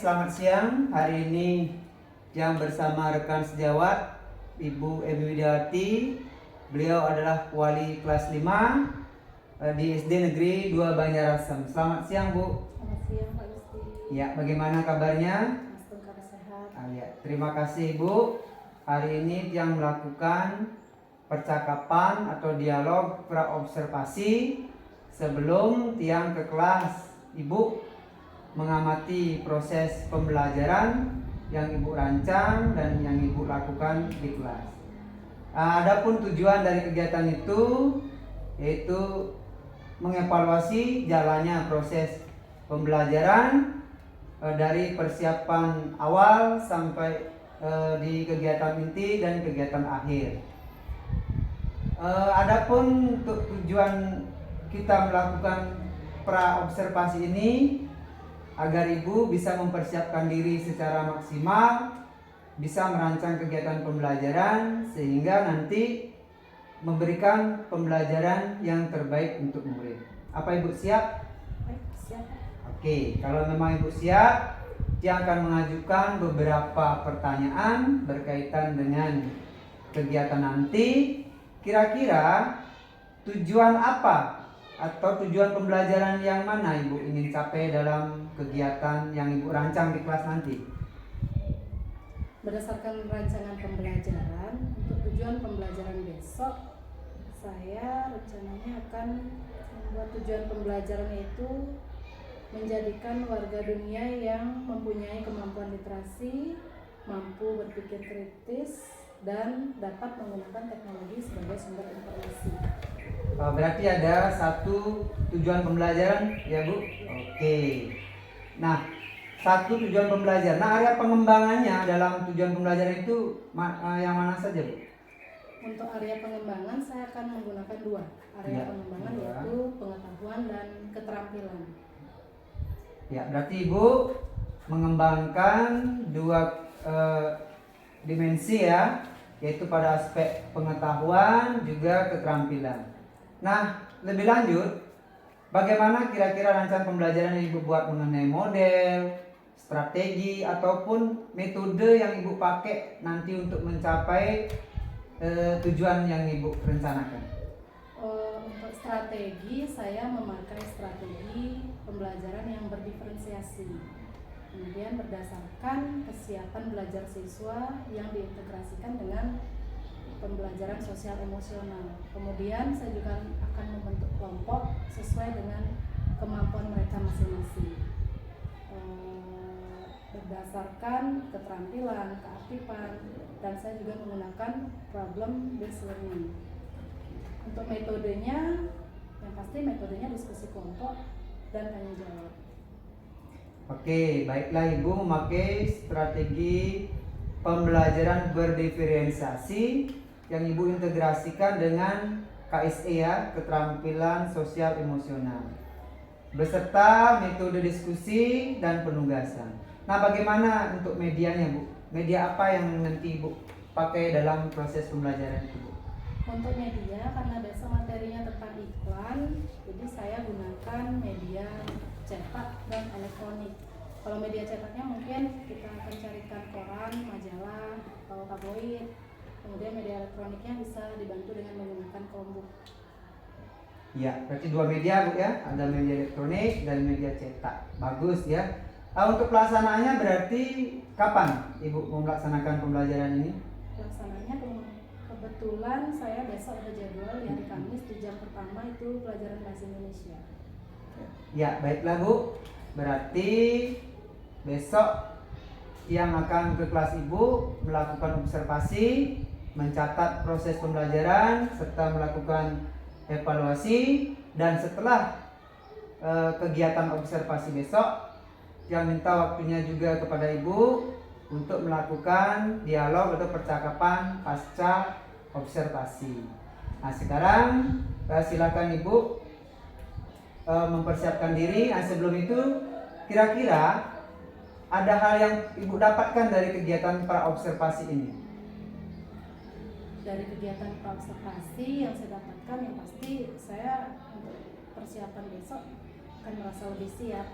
selamat siang. Hari ini yang bersama rekan sejawat Ibu Emi Widiawati. Beliau adalah wali kelas 5 di SD Negeri 2 Banjarasem. Selamat siang, Bu. Selamat siang, Pak Gusti. Ya, bagaimana kabarnya? Kabar sehat. Ya, terima kasih, Bu. Hari ini yang melakukan percakapan atau dialog praobservasi sebelum tiang ke kelas. Ibu mengamati proses pembelajaran yang Ibu rancang dan yang Ibu lakukan di kelas. Adapun tujuan dari kegiatan itu yaitu mengevaluasi jalannya proses pembelajaran dari persiapan awal sampai di kegiatan inti dan kegiatan akhir. Adapun untuk tujuan kita melakukan praobservasi ini agar Ibu bisa mempersiapkan diri secara maksimal, bisa merancang kegiatan pembelajaran sehingga nanti memberikan pembelajaran yang terbaik untuk murid. Apa Ibu siap? Baik, siap. Oke, kalau memang Ibu siap, dia akan mengajukan beberapa pertanyaan berkaitan dengan kegiatan nanti. Kira-kira tujuan apa atau tujuan pembelajaran yang mana Ibu ingin capai dalam kegiatan yang Ibu rancang di kelas nanti? Berdasarkan rancangan pembelajaran, untuk tujuan pembelajaran besok, saya rencananya akan membuat tujuan pembelajaran itu menjadikan warga dunia yang mempunyai kemampuan literasi, mampu berpikir kritis, dan dapat menggunakan teknologi sebagai sumber informasi. Berarti ada satu tujuan pembelajaran ya Bu? Oke. Nah, satu tujuan pembelajaran. Nah, area pengembangannya dalam tujuan pembelajaran itu yang mana saja Bu? Untuk area pengembangan saya akan menggunakan dua area pengembangan, yaitu pengetahuan dan keterampilan. Ya, berarti Ibu mengembangkan dua dimensi ya, yaitu pada aspek pengetahuan juga keterampilan. Nah, lebih lanjut, bagaimana kira-kira rancangan pembelajaran yang Ibu buat mengenai model, strategi, ataupun metode yang Ibu pakai nanti untuk mencapai tujuan yang Ibu rencanakan? Untuk strategi, saya memakai strategi pembelajaran yang berdiferensiasi. Kemudian berdasarkan kesiapan belajar siswa yang diintegrasikan dengan pembelajaran sosial emosional. Kemudian saya juga akan membentuk kelompok sesuai dengan kemampuan mereka masing-masing. Berdasarkan keterampilan, keaktifan, dan saya juga menggunakan problem based learning. Untuk metodenya, yang pasti metodenya diskusi kelompok dan tanya jawab. Oke, baiklah Ibu memakai strategi pembelajaran berdiferensiasi yang Ibu integrasikan dengan KSE ya, keterampilan sosial emosional, beserta metode diskusi dan penugasan. Nah, bagaimana untuk medianya Bu? Media apa yang nanti Ibu pakai dalam proses pembelajaran itu Bu? Untuk media, karena besok materinya tentang iklan, jadi saya gunakan media cetak dan elektronik. Kalau media cetaknya mungkin kita akan carikan koran, majalah, atau tabloid. Kemudian media elektroniknya bisa dibantu dengan menggunakan Chromebook. Ya, berarti dua media Bu ya, ada media elektronik dan media cetak. Bagus ya. Untuk pelaksanaannya berarti kapan Ibu mau melaksanakan pembelajaran ini? Pelaksananya kebetulan saya besok ada jadwal di hari Kamis di jam pertama itu pelajaran bahasa Indonesia. Ya, baiklah Bu. Berarti besok yang akan ke kelas Ibu melakukan observasi, mencatat proses pembelajaran serta melakukan evaluasi, dan setelah kegiatan observasi besok yang minta waktunya juga kepada Ibu untuk melakukan dialog atau percakapan pasca observasi. Nah, sekarang silakan Ibu mempersiapkan diri. Nah, sebelum itu kira-kira ada hal yang Ibu dapatkan dari kegiatan praobservasi ini? Dari kegiatan praobservasi yang saya dapatkan, yang pasti saya untuk persiapan besok akan merasa lebih siap,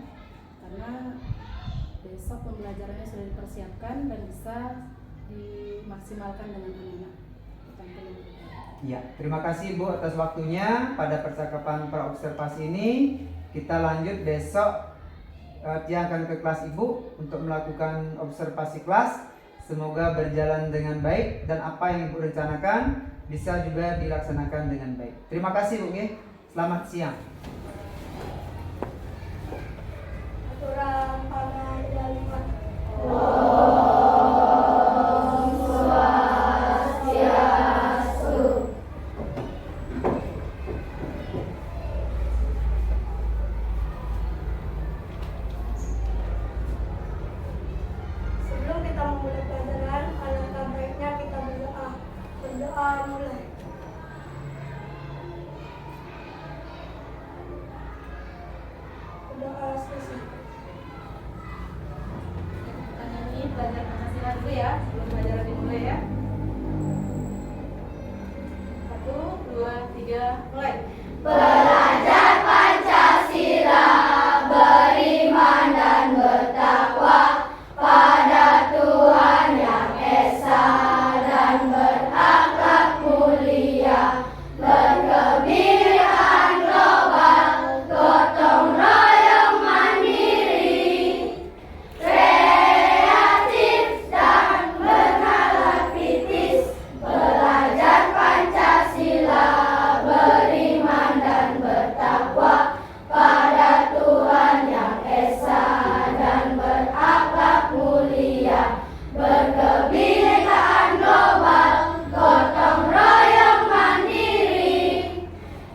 karena besok pembelajarannya sudah dipersiapkan dan bisa dimaksimalkan dengan anak-anak. Ya, terima kasih Bu atas waktunya pada percakapan praobservasi ini. Kita lanjut besok tiangkan ke kelas Ibu untuk melakukan observasi kelas. Semoga berjalan dengan baik dan apa yang Ibu rencanakan bisa juga dilaksanakan dengan baik. Terima kasih Bu. Selamat siang. Aturan pengendalian. Sebelum kita memulai pelajaran, alangkah baiknya kita berdoa. Berdoa mulai. Berdoa selesai. Ini belajar Pancasila dulu ya, sebelum pelajaran dimulai ya. 1, 2, 3, mulai. Belajar Pancasila, beriman dan bertakwa pada Tuhan Yang Esa dan berakhlak mulia, berkebinekaan global, gotong royong mandiri, kreatif dan bernalar kritis. Belajar Pancasila, beriman dan bertakwa pada Tuhan Yang Esa dan berakhlak mulia, berkebinekaan global, gotong royong mandiri,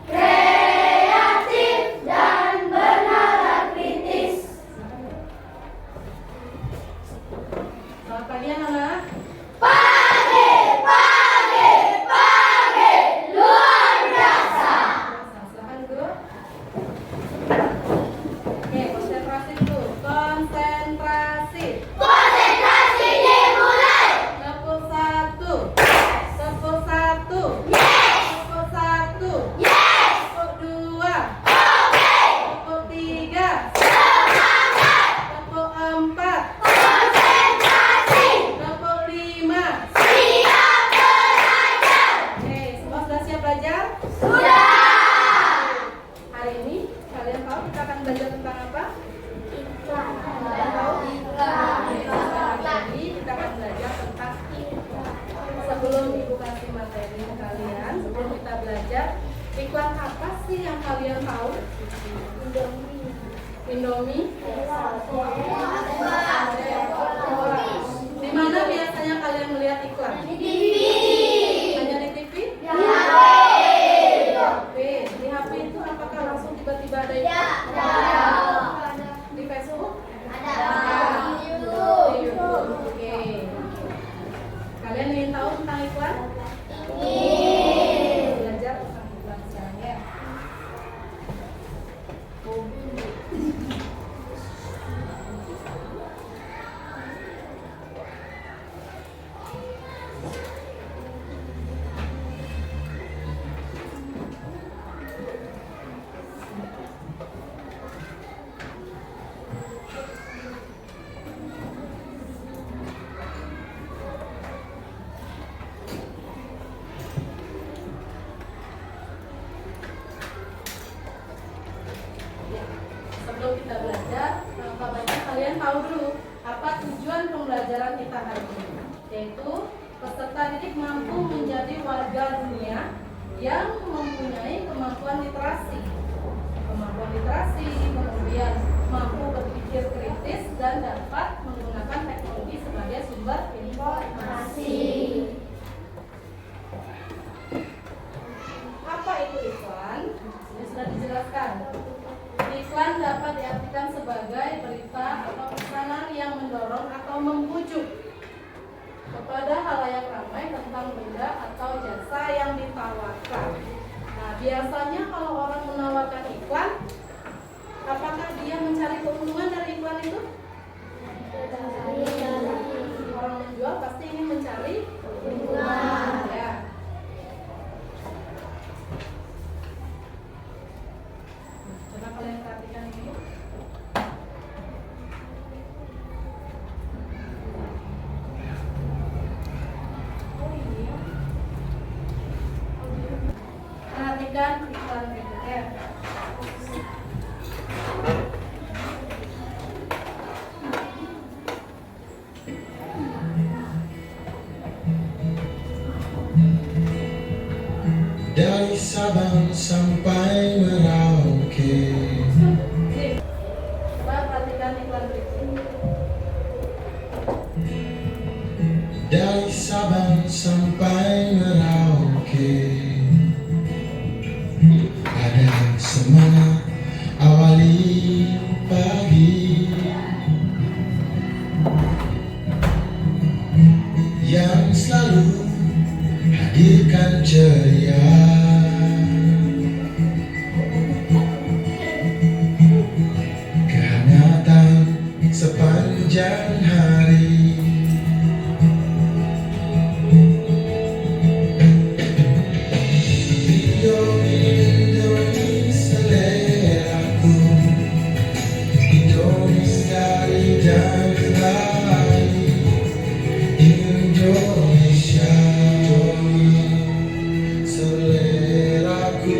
kreatif dan bernalar kritis. Selamat pagi anak-anak. Pagi, pagi, pagi, luar biasa. Silakan duduk. Oke, konsentrasi dulu. Konsentrasi. Konsentrasi dimulai. Tepuk 1. Tepuk 1. Yes, Tepuk 1. yes, Tepuk 2. oke, Tepuk 3. semangat, Tepuk 4. konsentrasi, Tepuk 5. siap belajar. Oke, semua sudah siap belajar? Sudah. Hari ini kalian tahu kita akan belajar tentang apa? Iklan. Kalian tahu? Hari ini kita akan belajar tentang sebelum Ibu kasih materi ke kalian, sebelum kita belajar, iklan apa sih yang kalian tahu? Indomie. Di mana biasanya kalian melihat iklan? Hanya di TV? HP. Di HP itu apakah langsung tiba-tiba ada iklan? Di Facebook? Di YouTube. Oke. Kalian ingin tahu tentang iklan? Belajar tentang iklan sekarang ya. Sebelum kita belajar, kabarnya kalian tahu dulu apa tujuan pembelajaran kita hari ini, yaitu peserta didik mampu menjadi warga dunia yang mempunyai kemampuan literasi, kemudian mampu berpikir kritis dan dapat menggunakan teknologi sebagai sumber informasi. Apa itu iklan? Ini sudah dijelaskan. Iklan dapat diartikan sebagai berita atau pesanan yang mendorong atau membujuk kepada halayak ramai tentang benda atau jasa yang ditawarkan. Nah, biasanya kalau orang menawarkan iklan, apakah dia mencari keuntungan dari iklan itu? Sabang sampai Merauke. Coba perhatikan iklan berikut. Dari Sabang sampai Merauke, ada semangat awali pagi yang selalu hadirkan ceria. Kehangatan sepanjang hari. Indomie seleraku, Indomie dari lain. Indonesia, Indomie seleraku.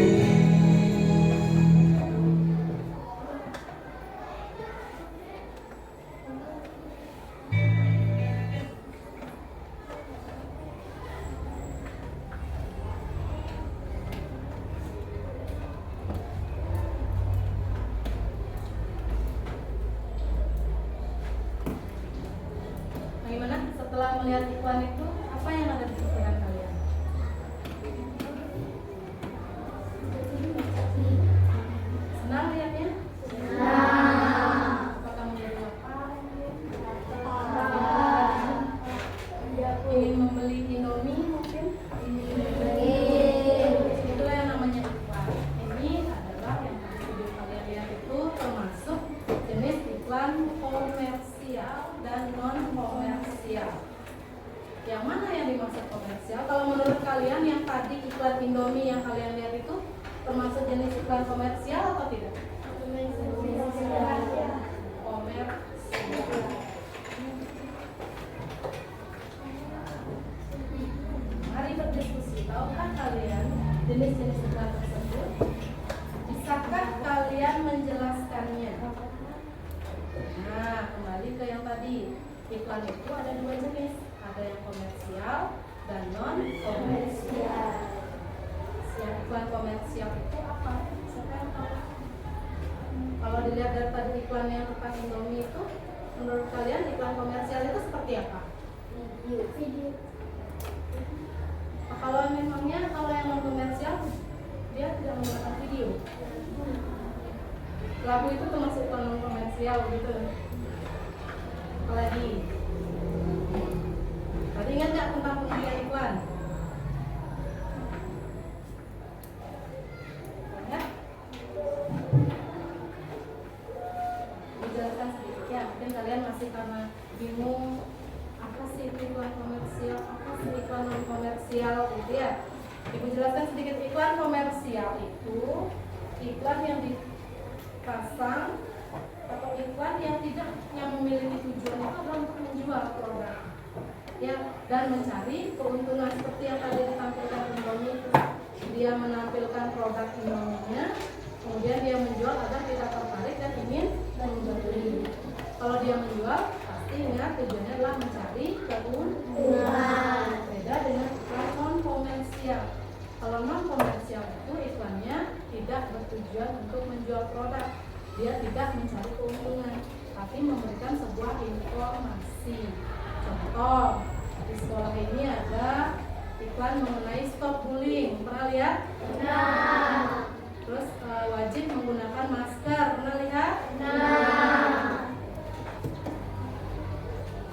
Bagaimana setelah melihat iklan itu, apa yang ada di pikiran kalian? Senang lihatnya? Apakah menjadi lapar? Ingin membeli Indomie mungkin? Itulah yang namanya iklan. Ini adalah yang video kalian lihat itu termasuk jenis iklan komersial dan non komersial. Yang mana yang dimaksud komersial? Kalau menurut kalian yang tadi iklan Indomie yang kalian lihat itu termasuk jenis iklan komersial atau tidak? Komersial. Mari berdiskusi. Tahukah kalian jenis-jenis iklan tersebut? Bisakah kalian menjelaskannya? Nah, kembali ke yang tadi. Iklan itu ada dua jenis. Ada yang komersial dan non komersial. Iklan komersial itu apa? Siapa yang tahu? Kalau dilihat dari tadi iklan yang tentang Indomie itu, menurut kalian iklan komersial itu seperti apa? Video. Kalau memangnya kalau yang non komersial dia tidak menggunakan video. Lagu itu termasuk iklan non komersial gitu. Apalagi? Tadi ingat nggak tentang pengertian iklan? Ya? Dijelaskan sedikit ya. Mungkin kalian masih karena bingung apa sih itu iklan komersial, apa sih iklan non komersial gitu ya. Ibu jelaskan sedikit. Iklan komersial itu iklan yang dipasang atau iklan yang tidak yang memiliki tujuan itu adalah untuk menjual produk ya, dan mencari keuntungan seperti yang tadi ditampilkan Indomie. Dia menampilkan produk Indomie-nya, kemudian dia menjual agar kita tertarik dan ingin membeli. Kalau dia menjual, pasti ingat tujuannya adalah mencari keuntungan. Beda dengan iklan non komersial. Kalau non komersial itu iklannya tidak bertujuan untuk menjual produk. Dia tidak mencari keuntungan, tapi memberikan sebuah informasi. Contoh, di sekolah ini ada iklan mengenai stop bullying. Pernah lihat? Pernah. Terus wajib menggunakan masker. Pernah lihat? Pernah.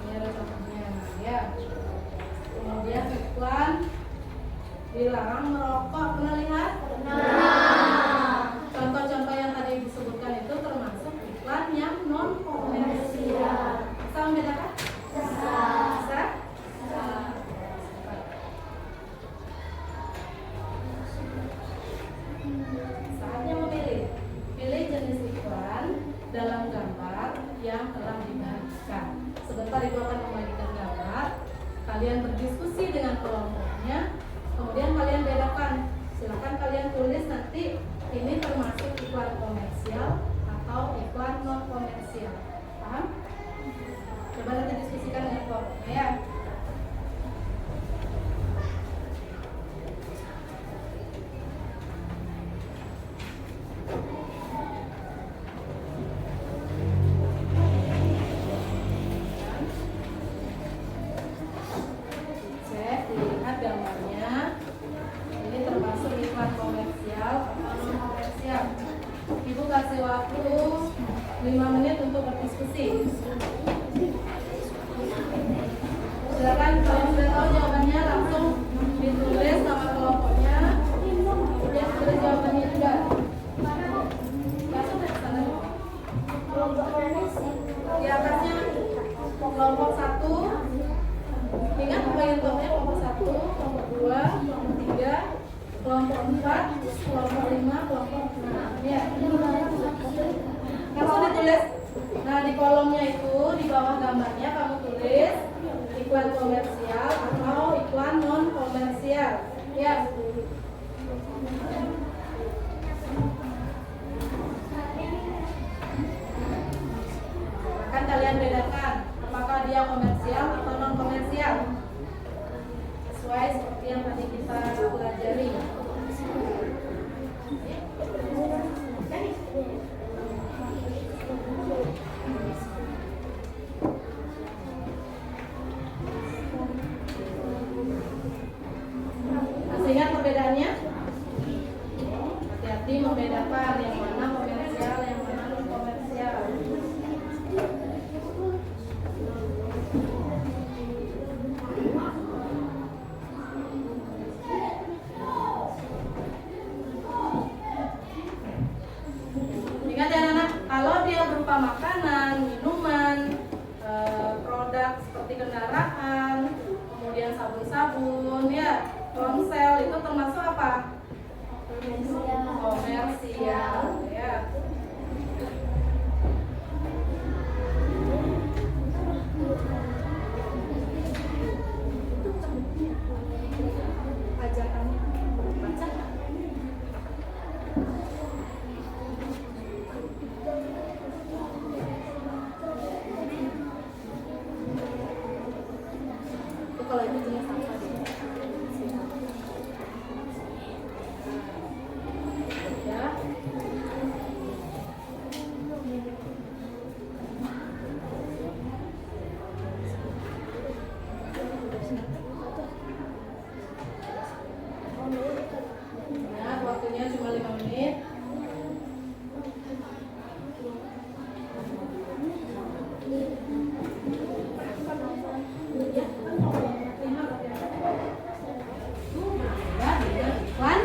Ini ada contohnya ya. Kemudian iklan dilarang merokok. Pernah lihat? Pernah. Contoh-contoh yang tadi disebutkan itu termasuk iklan yang non komersial. Bisa membedakan? Bisa. Saatnya memilih. Pilih jenis iklan dalam gambar yang telah dibagikan. Sebentar Ibu akan membagikan gambar. Kalian berdiskusi dengan kelompoknya. Kemudian kalian bedakan. Silakan kalian tulis nanti ini termasuk iklan komersial atau iklan non komersial. Paham? Coba nanti diskusikan dengan kelompoknya ya. iklan komersial atau iklan non komersial. Ya. Akan kalian bedakan apakah dia komersial atau non komersial. Sesuai seperti yang tadi kita pelajari. Masih ingat perbedaannya? Hati-hati membedakan yang mana komersial, yang mana non komersial. Ingat ya anak, kalau dia berupa makanan, minuman, produk seperti kendaraan, kemudian sabun-sabun, ya, ponsel itu termasuk apa? Komersial, ya. Ajakannya baca. Itu kalau itu jenis apa deh? Ya. Ya, waktunya cuma 5 menit. Iklan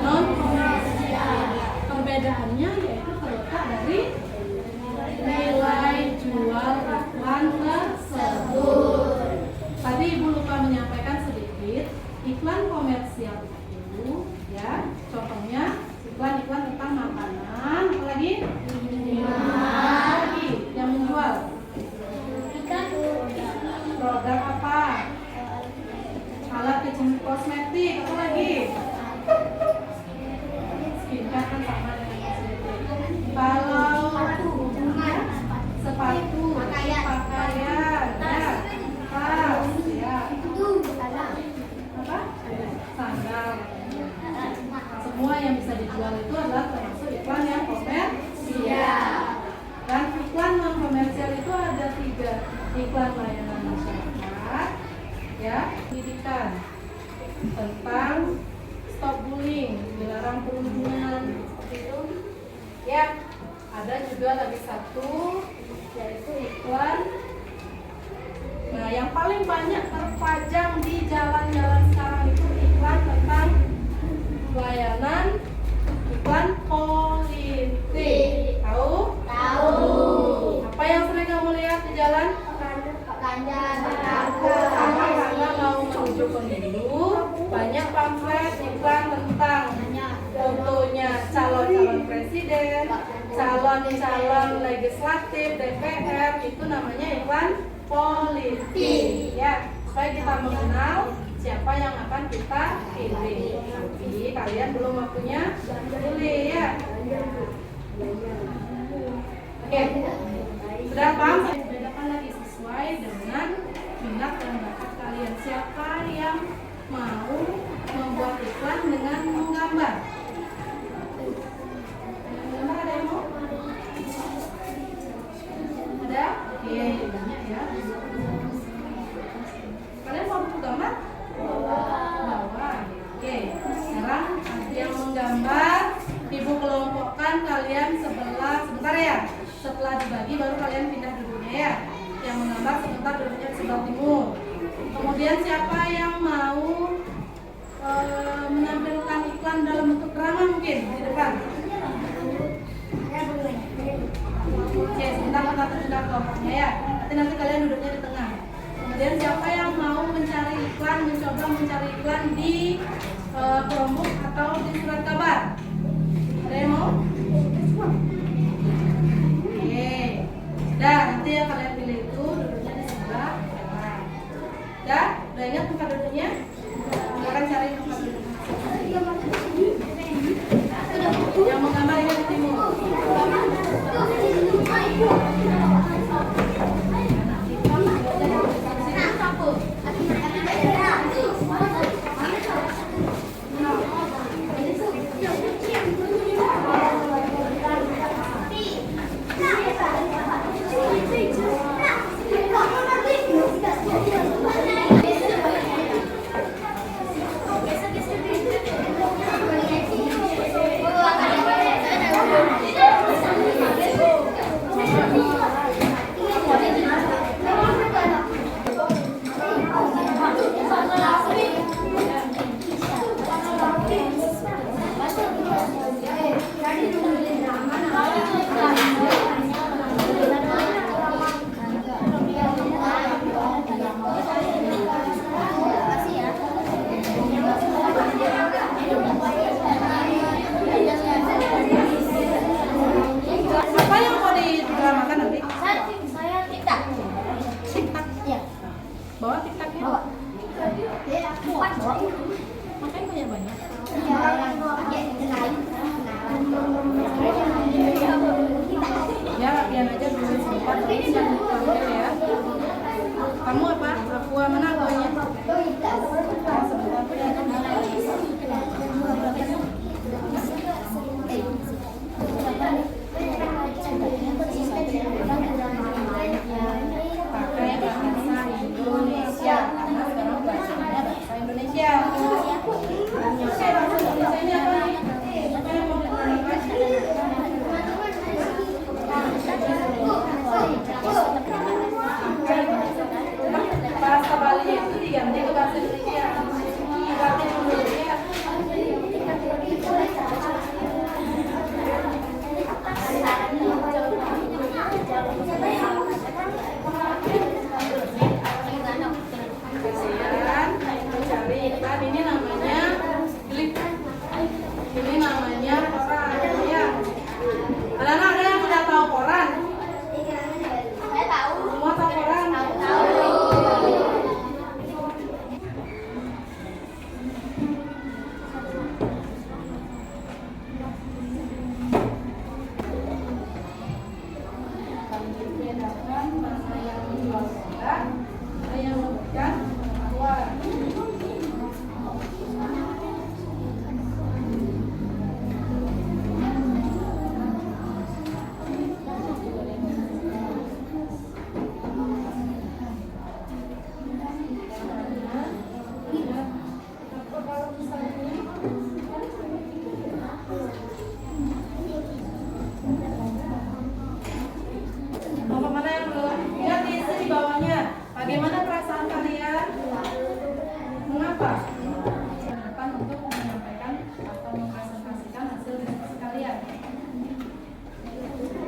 non komersial. Perbedaannya yaitu terletak dari nilai jual iklan tersebut. Tadi Ibu lupa menyampaikan sedikit, iklan komersial itu ya, contohnya iklan-iklan tentang makanan, apalagi lagi yang menjual produk apa? Alat kecantikan kosmetik, apa lagi? Skincare kan sama dengan kosmetik. Kalau sepatu, pakaian, ya, tas, ya, apa? Sandal. Semua yang bisa dijual itu adalah termasuk iklan yang komersial. Dan iklan non komersial itu ada 3, iklan layanan masyarakat, ya, pendidikan tentang stop bullying, dilarang perundungan, seperti itu. Ya, ada juga lagi satu, yaitu iklan. Nah, yang paling banyak terpajang di jalan-jalan sekarang itu iklan tentang layanan, iklan politik. Tahu? Apa yang sering kamu lihat di jalan? Sama karena mau menuju pemilu, banyak pamflet iklan tentang contohnya calon-calon presiden, calon-calon legislatif, DPR, itu namanya iklan politik. Ya, supaya kita mengenal siapa yang akan kita pilih. Tapi kalian belum waktunya pilih ya. Oke, sudah paham? Bedakan lagi sesuai dengan minat dan bakat kalian. Siapa yang mau membuat iklan dengan menggambar? Menggambar ada yang mau? Ada? Oke, banyak ya. Kalian mau buku gambar? Bawa. Oke, sekarang yang menggambar, Ibu kelompokkan kalian sebentar ya. Setelah dibagi baru kalian pindah duduknya ya. Yang menggambar sebentar duduknya di sebelah timur. Kemudian siapa yang mau menampilkan iklan dalam bentuk drama mungkin di depan? Oke, sebentar kita tunjukkan kelompoknya ya. Nanti kalian duduknya di tengah. Kemudian siapa yang mau mencoba mencari iklan di Chromebook atau di surat kabar? Ada yang mau? Oke. Sudah, nanti yang kalian pilih itu duduknya di sebelah kanan. Udah ingat tempat duduknya? Sekarang cari tempat duduk. Yang mau gambar ingat di sini. Apa yang mau didramakan nanti? Saya TikTok. TikTok. Ya. Bawa TikToknya. Bawa. Bukan bawa. Makanya banyak. Ya, yang pakai lain. Ya, latihan aja dulu sempat terus yang tampil ya. Kamu apa? Aqua mana aquanya? Pakai bahasa Indonesia karena sekarang belajarnya bahasa Indonesia. Oke, bahasa Indonesia ini apa nih? Apa yang mau diterangkan? Bahasa Bali itu diganti ke bahasa Indonesia. Diganti dulu ya. Kalian cari kan ini namanya klik. Ini namanya koran ya. Anak-anak ada yang udah tahu koran? Saya tahu. Semua tahu koran? Tahu. Kami bedakan mana yang menjual produk, mana yang memberikan pengetahuan. Bapak mana yang belum? Lihat diisi di bawahnya. Bagaimana perasaan kalian? Mengapa? Depan untuk menyampaikan atau mempresentasikan hasil diskusi kalian.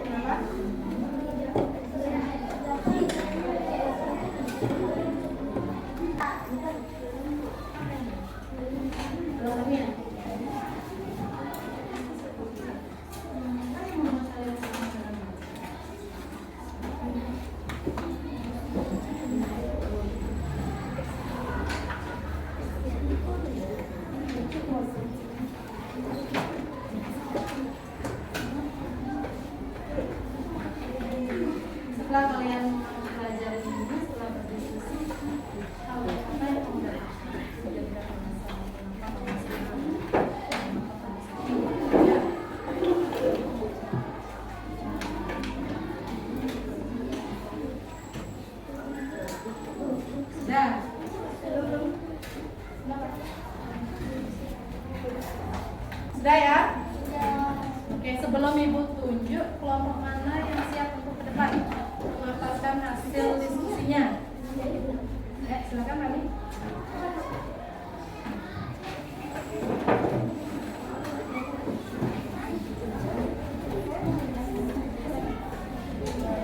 Kenapa? Alasannya? Setelah kalian belajar ini, setelah berdiskusi, hal apa yang menjadikan sudah. Sudah ya? Oke, sebelum Ibu tunjuk kelompok mana yang siap untuk ke depan memaparkan hasil diskusinya. Ya, silakan Rani.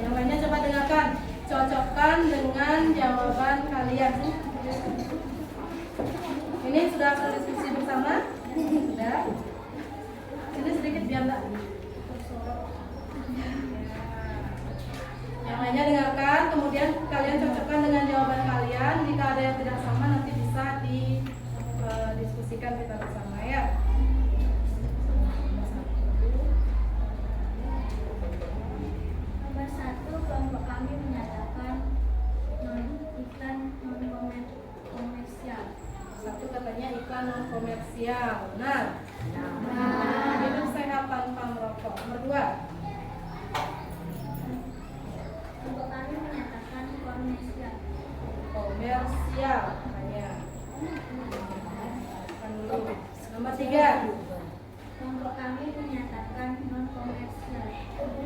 Yang lainnya coba dengarkan, cocokkan dengan jawaban kalian. Ini sudah hasil diskusi bersama? Sudah. Ini sedikit biar enggak tersorot. Yang lainnya dengarkan, kemudian kalian cocokkan dengan jawaban kalian. Jika ada yang tidak sama, nanti iklan non komersial. Benar? Hidup sehat tanpa merokok. Nomor 2. Kelompok kami menyatakan komersial. Komersial. Makanya. Kan dulu. Nomor 3. Kelompok kami menyatakan non komersial.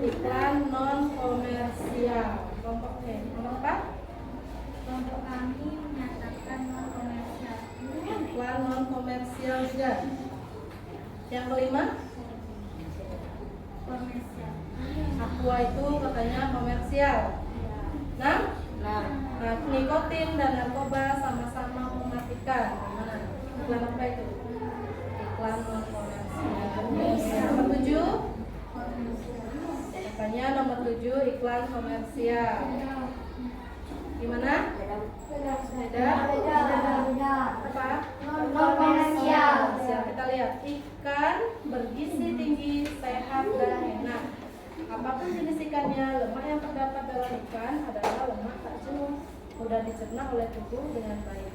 Iklan non komersial. Kelompoknya. Nomor 4. Kelompok kami menyatakan non komersial. Iklan non komersial juga. Yang kelima, Komersial. aqua itu katanya komersial. Nah, nikotin dan narkoba sama-sama mematikan. Gimana? Iklan apa itu? Iklan non komersial. Nomor 7, katanya nomor 7 iklan komersial. Gimana? Beda? Apa? Komersial. Kita lihat ikan bergizi tinggi, sehat dan enak. Apapun jenis ikannya, lemak yang terdapat dalam ikan adalah lemak tak jenuh, mudah dicerna oleh tubuh dengan baik.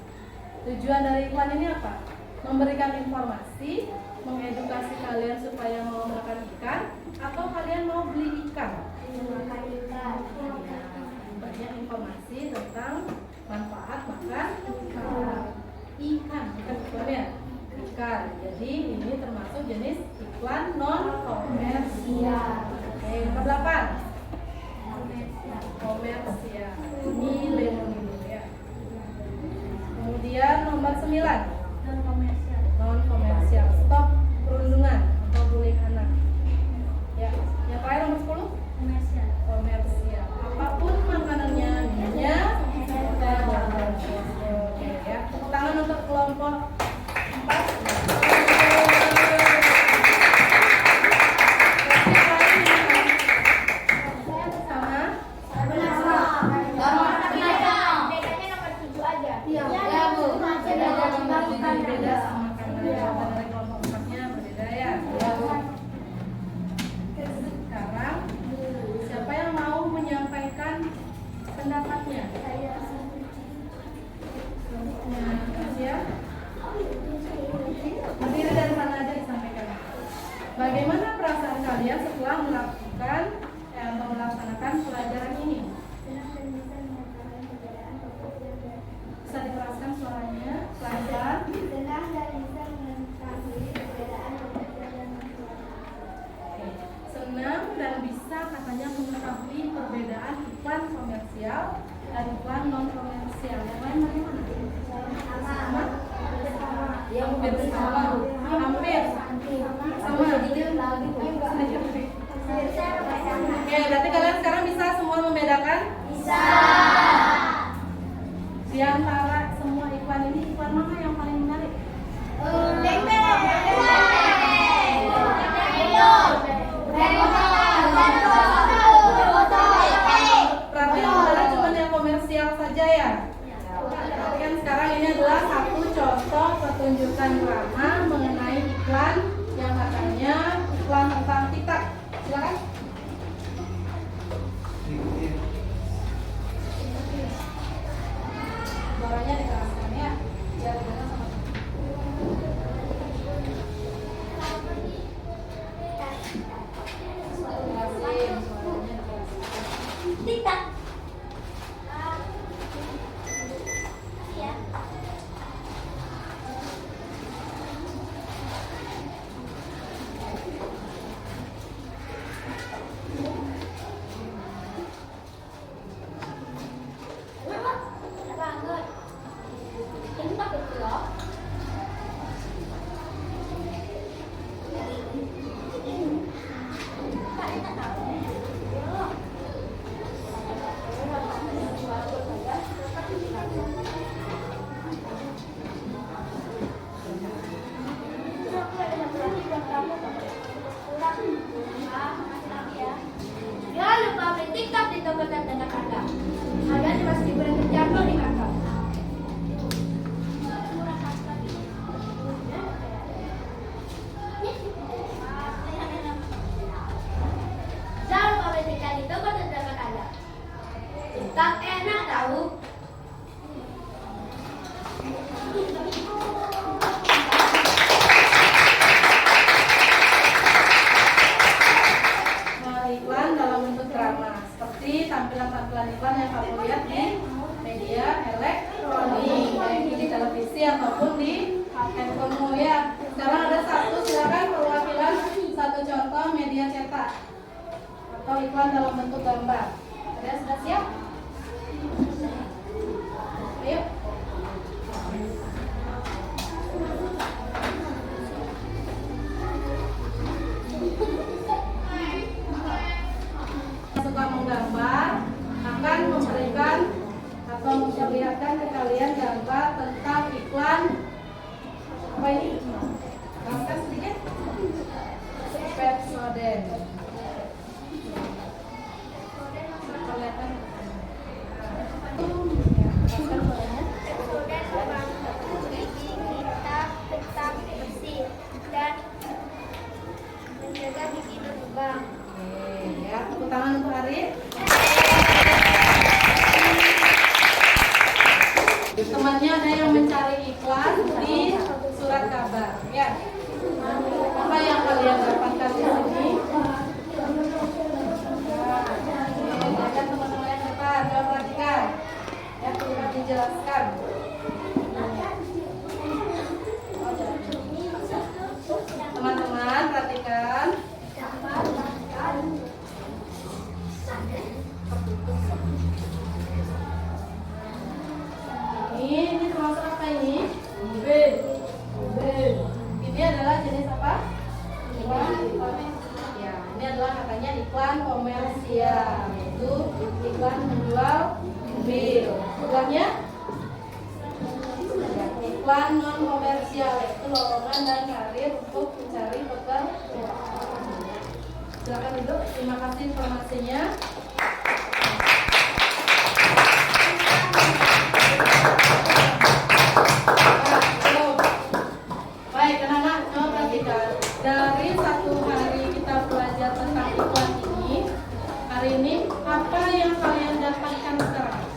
Tujuan dari iklan ini apa? Memberikan informasi, mengedukasi kalian supaya mau makan ikan, atau kalian mau beli ikan. Banyak informasi tentang manfaat makan ikan, bukan iklan ya? Ikan. Jadi ini termasuk jenis iklan non komersial. Oke, nomor 8. Komersial. Ini lemon dulu ya. Kemudian nomor 9. Non komersial. Non komersial. Stop perundungan atau bullying anak. Ya, yang terakhir nomor 10. Komersial. Komersial. Apapun makanannya, minumnya, oke ya. Tepuk tangan untuk kelompok 4. Beda sama karena jawaban dari kelompok 4-nya berbeda ya. Sekarang siapa yang mau menyampaikan pendapatnya? Ya. Berdiri dari mana aja disampaikan. Bagaimana perasaan kalian setelah melakukan atau melaksanakan pelajaran ini? Bisa dikeraskan suaranya pelan-pelan. Senang dan bisa mengetahui perbedaan komersial dan non komersial. Senang dan bisa katanya mengetahui perbedaan iklan komersial dan iklan non komersial. Yang lain bagaimana? Sama? Yang hampir sama. Hampir sama. Oke, berarti kalian sekarang bisa semua membedakan? Bisa. Di antara semua iklan ini, iklan mana yang paling menarik? Berarti yang adalah cuma yang komersial saja ya? Tapi kan sekarang ini adalah satu contoh pertunjukan drama mengenai iklan yang katanya iklan tentang TikTok. Silakan. Suaranya dikeraskan ya, biar dengar sama. TikTok. iklan dalam bentuk gambar. Kalian sudah siap? Ayo. Suka menggambar akan memberikan atau memperlihatkan ke kalian gambar tentang iklan apa ini? Gambar sedikit. Pepsodent. Kelihatan. Kemudian membantu gigi kita tetap bersih dan menjaga gigi berlubang. Oke, ya, tepuk tangan untuk Arif. Temannya ada yang mencari iklan di surat kabar, ya. Apa yang kalian dapatkan di sini? Ya, teman-teman yang cepat, coba perhatikan. Ya, perlu dijelaskan. Teman-teman, perhatikan. Ini termasuk apa ini? Mobil. Ini adalah jenis apa? Ya, ini adalah katanya iklan komersial, yaitu iklan menjual mobil. Iklannya? Ya, iklan non komersial, yaitu lowongan dan karir untuk mencari pekerjaan. Silakan duduk. Terima kasih informasinya. Baik, anak-anak, coba perhatikan. Dari satu hari kita belajar tentang iklan ini, hari ini apa yang kalian dapatkan sekarang?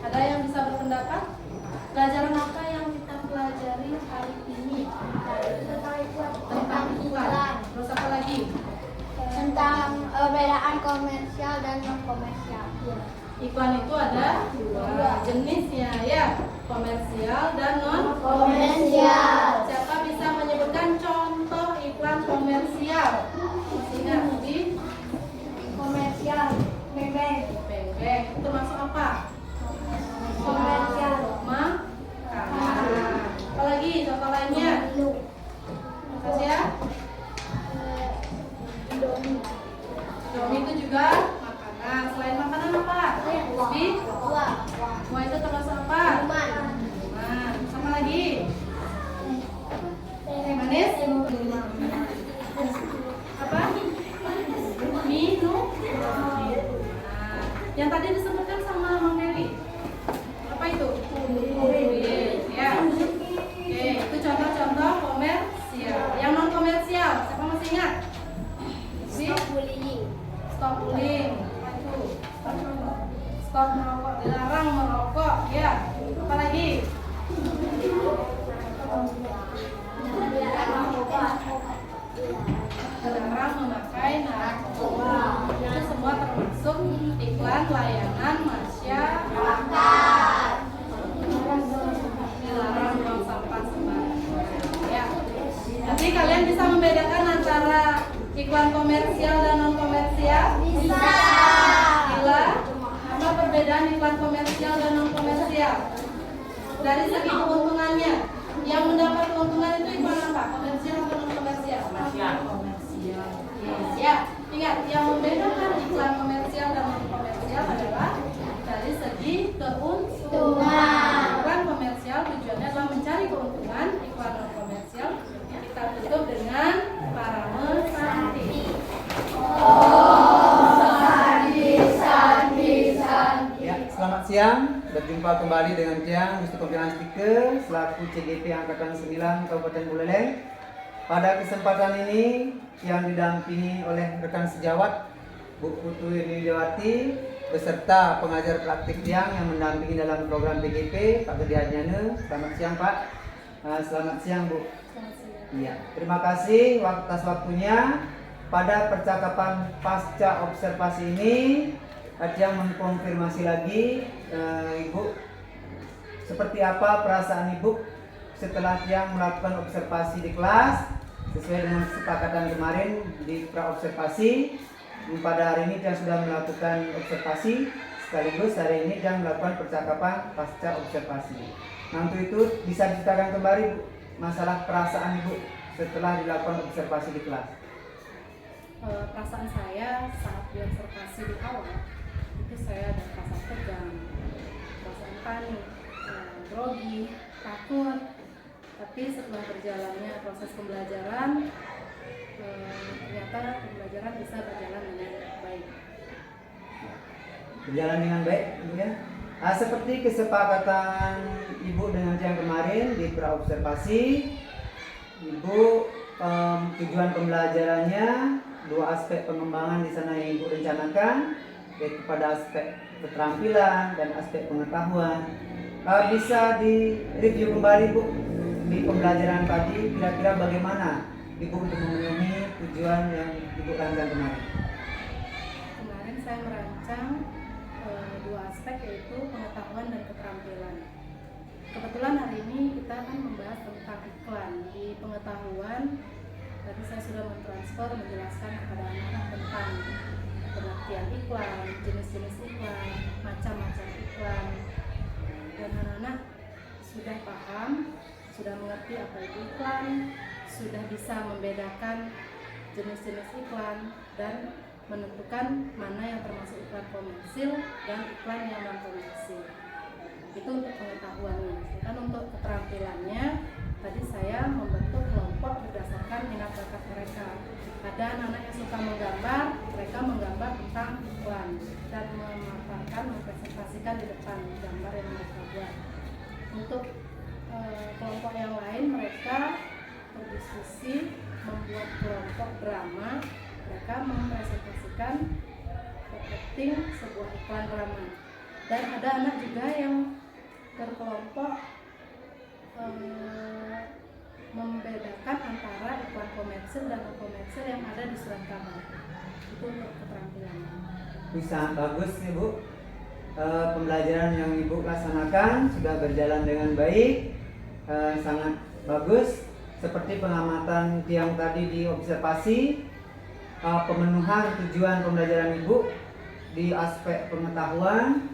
Ada yang bisa berpendapat? Pelajaran apa yang kita pelajari hari ini? Tentang iklan. Terus apa lagi? Tentang perbedaan komersial dan non komersial. Iklan itu ada dua jenisnya, ya, komersial dan non Komersial. Siapa bisa menyebutkan contoh iklan komersial? Masih ingat di Komersial. Bebek. bebek itu masuk apa? Komersial. Makanan. Apalagi contoh lainnya? Kasih ya. Indomie. Indomie itu juga makanan. Selain makanan apa? Di semua itu termasuk apa? Minuman. Sama lagi? Manis? Apa? Minum. Nah, yang tadi disebutkan sama Mang Meli. Apa itu? Ya. Oke, itu contoh-contoh komersial. Yang non komersial, siapa masih ingat? Stop bullying. Apa itu? Stop merokok, dilarang merokok. Ya. Apa lagi? Dilarang memakai narkoba. Itu semua termasuk iklan layanan masyarakat. Dilarang buang sampah sembarangan. Ya. Nanti kalian bisa membedakan antara iklan komersial dan non komersial? Bisa. Bila apa perbedaan iklan komersial dan non komersial? Dari segi keuntungannya, yang mendapat keuntungan itu iklan apa? Komersial atau non komersial? Komersial. Yes. Ya, ingat yang membedakan iklan komersial dan non komersial adalah dari segi keuntungan. Iklan komersial tujuannya adalah mencari keuntungan. Iklan non komersial kita tutup dengan paramesari. Ya, selamat siang. Berjumpa kembali dengan Tiang Gusti Kompilan Stiker selaku CGP Angkatan 9 Kabupaten Buleleng. Pada kesempatan ini yang didampingi oleh rekan sejawat Bu Putu Widiawati beserta pengajar praktik Tiang yang mendampingi dalam program PGP Pak Gede Hadjane. Selamat siang Pak. Selamat siang Bu. Iya, terima kasih atas waktunya. Pada percakapan pasca observasi ini, Tiang mengkonfirmasi lagi Ibu, seperti apa perasaan Ibu setelah Tiang melakukan observasi di kelas sesuai dengan kesepakatan kemarin di praobservasi. Pada hari ini kita sudah melakukan observasi, sekaligus hari ini kita melakukan percakapan pasca observasi. Nah, untuk itu bisa diceritakan kembali Bu, masalah perasaan Ibu setelah dilakukan observasi di kelas. Perasaan saya saat diobservasi di awal itu saya ada perasaan tegang, perasaan panik, grogi, takut. Tapi setelah berjalannya proses pembelajaran, ternyata pembelajaran bisa berjalan dengan baik. Berjalan dengan baik, Ibu ya. Nah, seperti kesepakatan Ibu dengan yang kemarin di praobservasi, Ibu tujuan pembelajarannya dua aspek pengembangan di sana yang Ibu rencanakan, yaitu pada aspek keterampilan dan aspek pengetahuan. Bisa direview kembali Bu di pembelajaran tadi, kira-kira bagaimana Ibu untuk memenuhi tujuan yang Ibu rancang kemarin? Kemarin saya merancang dua aspek, yaitu pengetahuan dan keterampilan. Kebetulan hari ini kita akan membahas tentang iklan. Di pengetahuan tadi saya sudah mentransfer menjelaskan kepada anak-anak tentang pengertian iklan, jenis-jenis iklan, macam-macam iklan, dan anak-anak sudah paham, sudah mengerti apa itu iklan, sudah bisa membedakan jenis-jenis iklan dan menentukan mana yang termasuk iklan komersil dan iklan yang non komersil. Itu untuk pengetahuannya. Dan untuk keterampilannya, tadi saya membentuk kelompok berdasarkan minat bakat mereka. Ada anak-anak yang suka menggambar, mereka menggambar tentang iklan dan memaparkan, mempresentasikan di depan gambar yang mereka buat. Untuk kelompok yang lain, mereka berdiskusi, membuat kelompok drama, mereka mempresentasikan acting sebuah iklan drama. Dan ada anak juga yang berkelompok membedakan antara iklan komersil dan non komersil yang ada di surat kabar. Itu untuk keterampilan. Bisa bagus ya Bu. Pembelajaran yang Ibu laksanakan sudah berjalan dengan baik, sangat bagus. Seperti pengamatan yang tadi di observasi, pemenuhan tujuan pembelajaran Ibu di aspek pengetahuan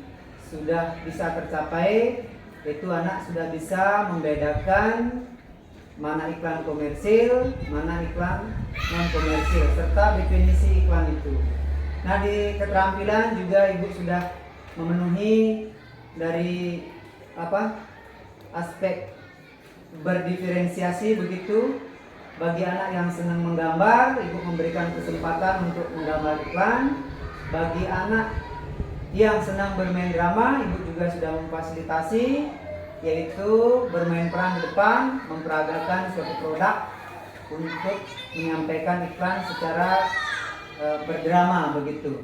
sudah bisa tercapai, yaitu anak sudah bisa membedakan mana iklan komersil, mana iklan non komersil, serta definisi iklan itu. Nah, di keterampilan juga Ibu sudah memenuhi dari aspek berdiferensiasi begitu. Bagi anak yang senang menggambar, Ibu memberikan kesempatan untuk menggambar iklan. Bagi anak yang senang bermain drama, Ibu juga sudah memfasilitasi, yaitu bermain peran di depan, memperagakan suatu produk untuk menyampaikan iklan secara berdrama begitu.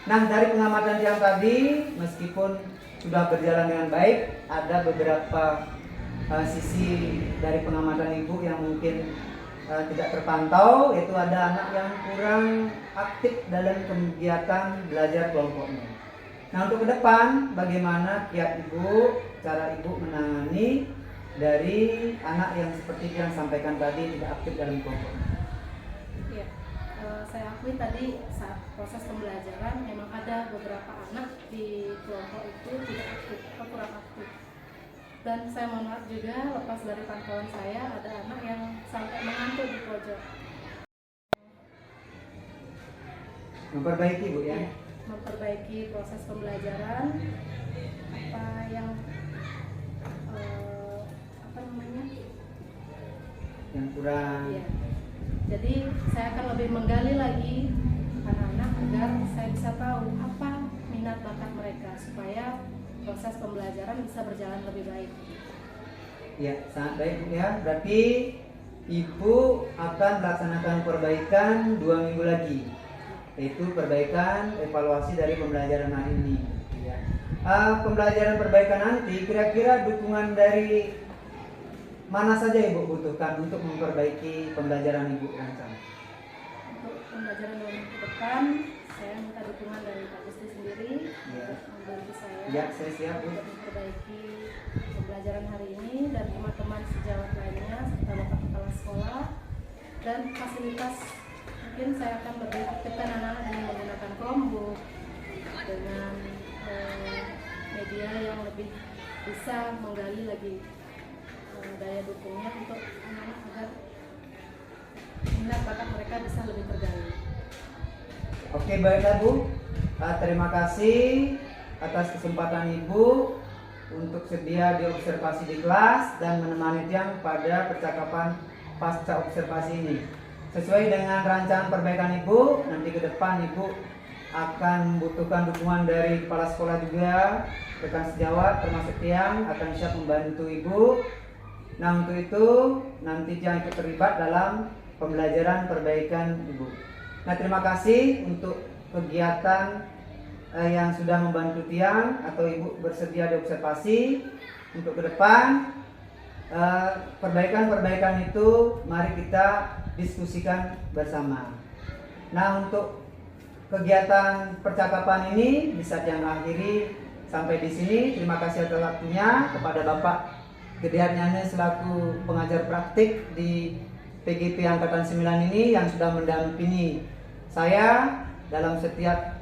Nah, dari pengamatan yang tadi, meskipun sudah berjalan dengan baik, ada beberapa sisi dari pengamatan Ibu yang mungkin tidak terpantau, yaitu ada anak yang kurang aktif dalam kegiatan belajar kelompoknya. Nah, untuk ke depan, bagaimana kiat Ibu, cara Ibu menangani dari anak yang seperti yang sampaikan tadi tidak aktif dalam kelompoknya? Ya, saya akui tadi saat proses pembelajaran memang ada beberapa anak di kelompok itu tidak aktif atau kurang aktif. Dan saya mohon maaf juga, lepas dari pantauan saya, ada anak yang sampai mengantuk di pojok. Memperbaiki Bu ya? Ya, memperbaiki proses pembelajaran, apa yang yang kurang. Ya. Jadi saya akan lebih menggali lagi anak-anak agar saya bisa tahu apa minat bakat mereka supaya proses pembelajaran bisa berjalan lebih baik. Ya, sangat baik Bu ya. Berarti Ibu akan melaksanakan perbaikan 2 minggu lagi, yaitu perbaikan evaluasi dari pembelajaran hari ini. Ya. Pembelajaran perbaikan nanti kira-kira dukungan dari mana saja Ibu butuhkan untuk memperbaiki pembelajaran Ibu rancang? Untuk pembelajaran 2 minggu ke depan, saya minta dukungan dari Pak Gusti sendiri untuk membantu saya. Ya, saya siap Bu. Untuk memperbaiki pembelajaran hari ini dan teman-teman sejawat lainnya serta Bapak Kepala Sekolah dan fasilitas. Mungkin saya akan lebih aktifkan anak-anak dengan menggunakan Chromebook, dengan media yang lebih bisa menggali lagi daya dukungnya untuk anak-anak agar minat bakat mereka bisa lebih tergali. Oke, baiklah Bu. Terima kasih atas kesempatan Ibu untuk sedia diobservasi di kelas dan menemani Tiang pada percakapan pasca observasi ini. Sesuai dengan rancangan perbaikan Ibu, nanti ke depan Ibu akan membutuhkan dukungan dari kepala sekolah juga, rekan sejawat termasuk Tiang akan siap membantu Ibu. Nah, untuk itu nanti Tiang ikut terlibat dalam pembelajaran perbaikan Ibu. Nah, terima kasih untuk kegiatan yang sudah membantu Tiang atau Ibu bersedia diobservasi. Untuk ke depan perbaikan-perbaikan itu mari kita diskusikan bersama. Nah, untuk kegiatan percakapan ini bisa Tiang akhiri sampai di sini. Terima kasih atas waktunya kepada Bapak Gedehat Nyane selaku pengajar praktik di PGP Angkatan 9 ini yang sudah mendampingi saya dalam setiap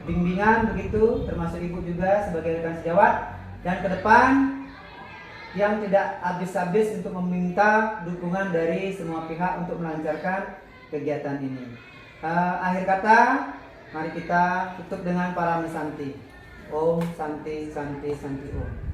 bimbingan begitu, termasuk Ibu juga sebagai rekan sejawat, dan ke depan yang tidak habis-habis untuk meminta dukungan dari semua pihak untuk melancarkan kegiatan ini. Akhir kata, mari kita tutup dengan para Santi. Om Santi Santi Santi Om.